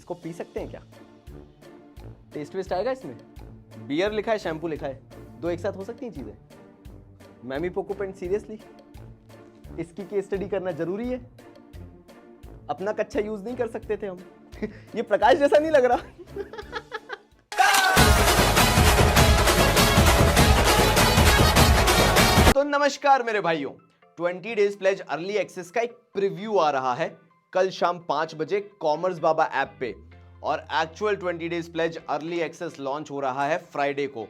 इसको पी सकते हैं क्या? टेस्ट वेस्ट आएगा इसमें? बियर लिखा है, शैम्पू लिखा है, दो एक साथ हो सकती हैं चीजें? मैमी पोको पेंट सीरियसली इसकी केस स्टडी करना जरूरी है? अपना कच्चा यूज नहीं कर सकते थे हम? ये प्रकाश जैसा नहीं लग रहा? तो नमस्कार मेरे भाइयों, 20 डेज प्लेज अर्ली एक्सेस का एक प्रीव्यू आ रहा है कल शाम 5 बजे कॉमर्स बाबा ऐप पे, और actual 20 days pledge early access launch हो रहा है फ्राइडे को।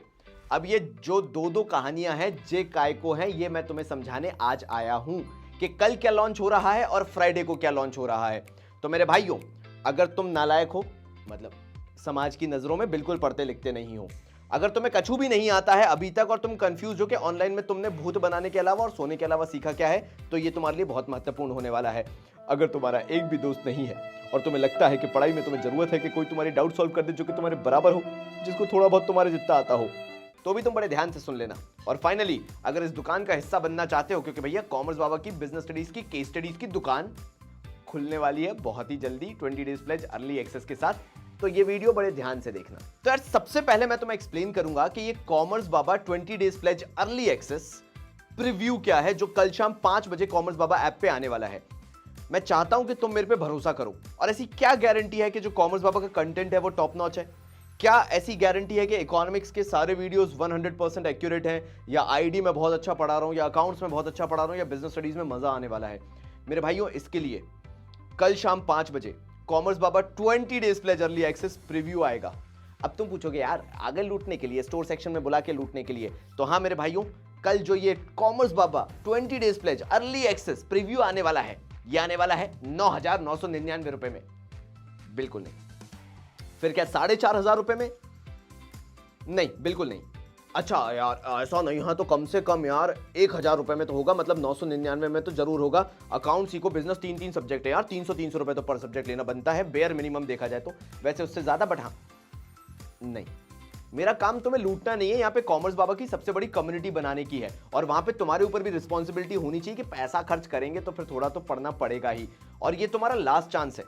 अब ये जो दो कहानियां हैं जे काय को हैं, ये मैं तुम्हें समझाने आज आया हूं कि कल क्या लॉन्च हो रहा है और फ्राइडे को क्या लॉन्च हो रहा है। तो मेरे भाइयों, अगर तुम नालायक हो, मतलब समाज की नजरों में बिल्कुल पढ़ते लिखते नहीं हो, अगर तुम्हें कछु भी नहीं आता है अभी तक और तुम कंफ्यूज हो कि ऑनलाइन में तुमने भूत बनाने के अलावा और सोने के अलावा सीखा क्या है, तो ये तुम्हारे लिए बहुत महत्वपूर्ण होने वाला है। अगर तुम्हारा एक भी दोस्त नहीं है और तुम्हें लगता है कि पढ़ाई में तुम्हें जरूरत है कि कोई तुम्हारी डाउट सॉल्व कर दे जो कि तुम्हारे बराबर हो, जिसको थोड़ा बहुत तुम्हारे जितना आता हो, तो भी तुम बड़े ध्यान से सुन लेना। और फाइनली, अगर इस दुकान का हिस्सा बनना चाहते हो, क्योंकि भैया कॉमर्स बाबा की बिजनेस स्टडीज की केस स्टडीज की दुकान खुलने वाली है बहुत ही जल्दी 20 डेज प्लेज अर्ली एक्सेस के साथ, तो ये वीडियो बड़े ध्यान से देखना। तो यार सबसे पहले मैं तुम्हें एक्सप्लेन करूंगा कि ये commerce Baba 20 days pledge early access preview क्या है जो कल शाम 5 बजे कॉमर्स बाबा ऐप पे आने वाला है। मैं चाहता हूं कि तुम मेरे पे भरोसा करो। और ऐसी क्या गारंटी है कि जो कॉमर्स बाबा का कंटेंट है वो टॉप नॉच है? क्या ऐसी गारंटी है कि इकोनॉमिक्स के सारे वीडियोस 100% एक्यूरेट हैं, या आईडी में बहुत अच्छा पढ़ा रहा हूं, या अकाउंट्स में बहुत अच्छा पढ़ा रहा हूं, या बिजनेस स्टडीज में मजा आने वाला है? मेरे भाइयों, इसके लिए कल शाम 5 बजे commerce Baba 20 days pledge early access preview आएगा। अब तुम पूछोगे यार आगे लूटने के लिए, स्टोर सेक्शन में बुला के लूटने के लिए? तो हाँ मेरे भाइयों, कल जो ये commerce Baba 20 days pledge early access preview आने वाला है, ये आने वाला है 9,999 रुपए में। बिल्कुल नहीं। फिर क्या 4,500 रुपए में? नहीं, बिल्कुल नहीं। अच्छा यार ऐसा नहीं, हाँ तो कम से कम यार 1,000 रुपए में तो होगा, मतलब 999 में तो जरूर होगा। अकाउंट सीखो, बिजनेस 3 सब्जेक्ट है यार, 300 रुपए तो पर सब्जेक्ट लेना बनता है, बेयर मिनिमम देखा जाए तो, वैसे उससे ज्यादा, बट हाँ नहीं, मेरा काम तुम्हें लूटना नहीं है। यहाँ पे कॉमर्स बाबा की सबसे बड़ी कम्युनिटी बनाने की है, और वहां पे तुम्हारे ऊपर भी रिस्पॉन्सिबिलिटी होनी चाहिए कि पैसा खर्च करेंगे तो फिर थोड़ा तो पढ़ना पड़ेगा ही। और ये तुम्हारा लास्ट चांस है,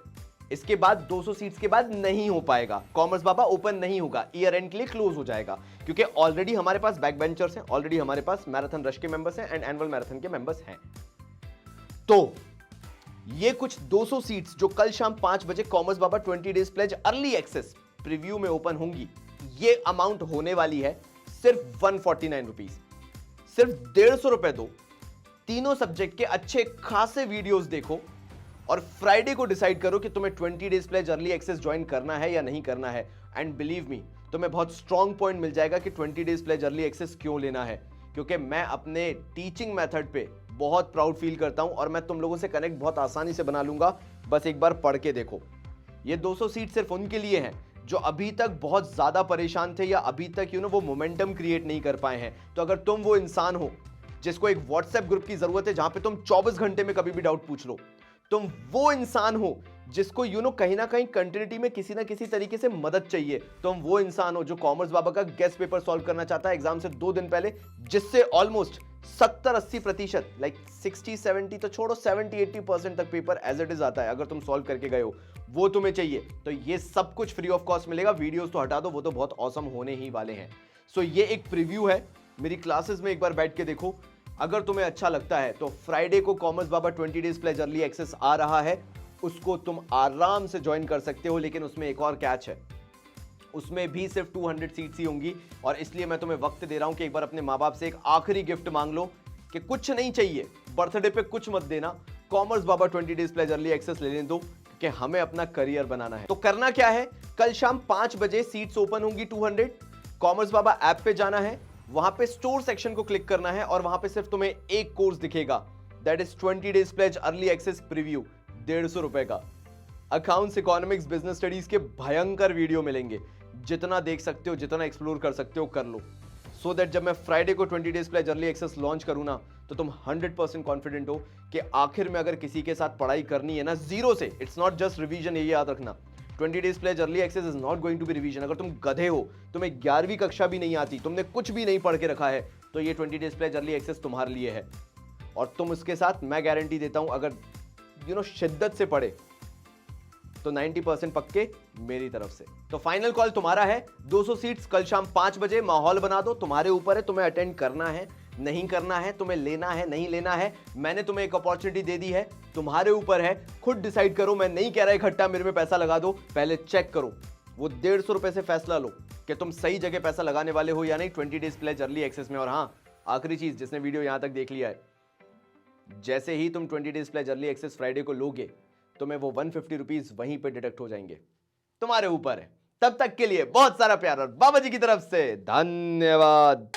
इसके बाद 200 सीट्स के बाद नहीं हो पाएगा। कॉमर्स बाबा ओपन नहीं होगा, ईयर एंड के लिए क्लोज हो जाएगा, क्योंकि ऑलरेडी हमारे पास बैक बेंचर्स हैं, ऑलरेडी हमारे पास मैराथन रश के मेंबर्स हैं एंड एनुअल मैराथन के मेंबर्स हैं। तो ये कुछ 200 सीट्स जो कल शाम 5 बजे commerce Baba 20 days pledge early access preview में ओपन होंगी, ये अमाउंट होने वाली है सिर्फ 149 रुपीज। सिर्फ 150 रुपए दो, तीनों सब्जेक्ट के अच्छे खासे वीडियोस देखो, और फ्राइडे को डिसाइड करो कि तुम्हें 20 days pledge early access join करना है या नहीं करना है। एंड बिलीव मी, तुम्हें बहुत स्ट्रॉन्ग पॉइंट मिल जाएगा कि 20 डेज प्लेज अर्ली एक्सेस क्यों लेना है, क्योंकि मैं अपने टीचिंग मेथड पे बहुत प्राउड फील करता हूं और मैं तुम लोगों से कनेक्ट बहुत आसानी से बना लूंगा। बस एक बार पढ़ के देखो। ये 200 सीट सिर्फ उनके लिए हैं जो अभी तक बहुत ज्यादा परेशान थे, या अभी तक वो मोमेंटम क्रिएट नहीं कर पाए हैं। तो अगर तुम वो इंसान हो जिसको एक व्हाट्सएप ग्रुप की जरूरत है जहां पे तुम 24 घंटे में कभी भी डाउट पूछ लो, तुम वो इंसान हो जिसको कहीं ना कहीं कंटिन्यूटी में किसी ना किसी तरीके से मदद चाहिए, तुम वो इंसान हो जो कॉमर्स बाबा का गेस्ट पेपर सॉल्व करना चाहता है एग्जाम से 2 दिन पहले, जिससे ऑलमोस्ट 70-80%, लाइक 60-70 तो छोड़ो, 70-80% तक पेपर एज इट इज आता है अगर तुम सॉल्व करके गए हो, वो तुम्हें चाहिए। तो ये सब कुछ फ्री ऑफ कॉस्ट मिलेगा। वीडियोस तो हटा दो, वो तो बहुत ऑसम होने ही वाले हैं। सो ये एक प्रीव्यू है, मेरी क्लासेस में एक बार बैठ के देखो। अगर तुम्हें अच्छा लगता है तो फ्राइडे को commerce Baba 20 days pledge early access आ रहा है, उसको तुम आराम से ज्वाइन कर सकते हो। लेकिन उसमें एक और कैच है, उसमें भी सिर्फ 200 सीट्स ही होंगी, और इसलिए मैं तुम्हें वक्त दे रहा हूं कि एक बार अपने माँ बाप से एक आखिरी गिफ्ट मांग लो कि कुछ नहीं चाहिए, बर्थडे पे कुछ मत देना, commerce Baba 20 days pledge early access लेने दो, कि हमें अपना करियर बनाना है। तो करना क्या है, कल शाम 5 बजे सीट्स ओपन होंगी 200। कॉमर्स बाबा ऐप पे जाना है, वहां पे स्टोर सेक्शन को क्लिक करना है, और वहां पे सिर्फ तुम्हें एक कोर्स दिखेगा, that is 20 days pledge early access preview, 150 रुपए का। अकाउंट्स, इकोनॉमिक्स, बिजनेस स्टडीज के भयंकर वीडियो मिलेंगे, जितना देख सकते हो, जितना एक्सप्लोर कर सकते हो कर लो, सो दैट जब मैं फ्राइडे को 20 days pledge early access launch करूं ना, तो तुम 100% कॉन्फिडेंट हो कि आखिर में अगर किसी के साथ पढ़ाई करनी है ना जीरो से, इट्स नॉट जस्ट रिवीजन, ये याद रखना, 20 days pledge early access is not going to be revision. अगर तुम गधे हो, तुम्हें 11वीं कक्षा भी नहीं आती, तुमने कुछ भी नहीं पढ़ के रखा है, तो ये 20 डेज प्लेज अर्ली एक्सेस तुम्हारे लिए है। और तुम उसके साथ, मैं गारंटी देता हूं, अगर शिद्दत से पढ़े तो 90% पक्के मेरी तरफ से। तो फाइनल कॉल तुम्हारा है। 200 सीट्स कल शाम 5 बजे, माहौल बना दो, तुम्हारे ऊपर है, तुम्हें अटेंड करना है नहीं करना है, तुम्हें लेना है नहीं लेना है। मैंने तुम्हें एक अपॉर्चुनिटी दे दी है, तुम्हारे ऊपर है, खुद डिसाइड करो। मैं नहीं कह रहा इकट्ठा मेरे में पैसा लगा दो, पहले चेक करो, वो 150 रुपए से फैसला लो कि तुम सही जगह पैसा लगाने वाले हो या नहीं 20 डेज प्लेज अर्ली एक्सेस में। और हाँ, आखिरी चीज, जिसने वीडियो यहां तक देख लिया है, जैसे ही तुम 20 days pledge early access Friday को लोगे, तुम्हें वो 150 रुपीज वहीं पे डिडक्ट हो जाएंगे, तुम्हारे ऊपर है। तब तक के लिए बहुत सारा प्यार और बाबा जी की तरफ से धन्यवाद।